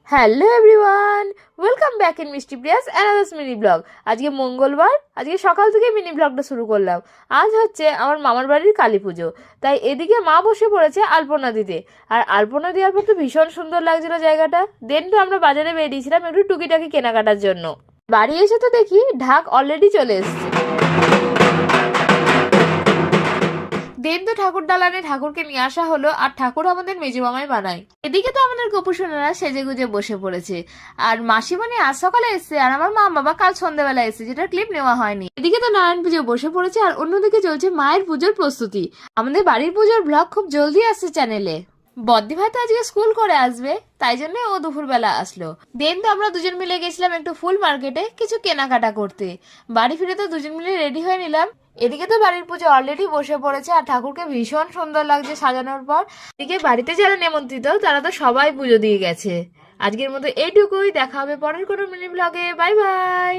Hello everyone, welcome back in মিষ্টি Prius another's mini blog. আজকে মঙ্গলবার, আজকে সকাল থেকে মিনি ব্লগটা শুরু করলাম। আজ হচ্ছে আমার মামার বাড়ির কালী পুজো, তাই এদিকে মা বসে পড়েছে আলপনা দিতে। আর আলপনা দেওয়ার পর তো ভীষণ সুন্দর লাগছিল জায়গাটা। দেন তো আমরা বাজারে বেরিয়েছিলাম একটু টুকিটাকি কেনাকাটার জন্য। বাড়ি এসে তো দেখি ঢাক অলরেডি চলে এসছে। দেন তো ঠাকুর দালানে ঠাকুরকে নিয়ে আসা হলো, আর ঠাকুর আমাদের মেজো মামাই বানায়। এদিকে তো আমাদের গোপুসোনারা সেজে গুজে বসে পড়েছে, আর মাসিমণি আজ সকালে এসছে, আর আমার মা বাবা কাল সন্ধ্যাবেলা এসছে, যেটা ক্লিপ নেওয়া হয়নি। এদিকে তো নারায়ণ পুজো বসে পড়েছে, আর অন্যদিকে চলছে মায়ের পুজোর প্রস্তুতি। আমাদের বাড়ির পুজোর ব্লগ খুব জলদি আসছে চ্যানেলে। বদ্দি ভাই তো আজকে স্কুল করে আসবে, তাই জন্য ও দুপুরবেলা আসলো। দেন তো আমরা দুজন মিলে গেছিলাম একটু ফুল মার্কেটে কিছু কেনাকাটা করতে। বাড়ি ফিরে তো দুজন মিলে রেডি হয়ে নিলাম। এদিকে তো বাড়ির পুজো অলরেডি বসে পড়েছে, আর ঠাকুরকে ভীষণ সুন্দর লাগছে সাজানোর পর। এদিকে বাড়িতে যারা নেমন্ত্রিত তারা তো সবাই পুজো দিয়ে গেছে। আজকের মতো এইটুকুই, দেখা হবে পরের কোনো মিনি ব্লগে। Bye bye.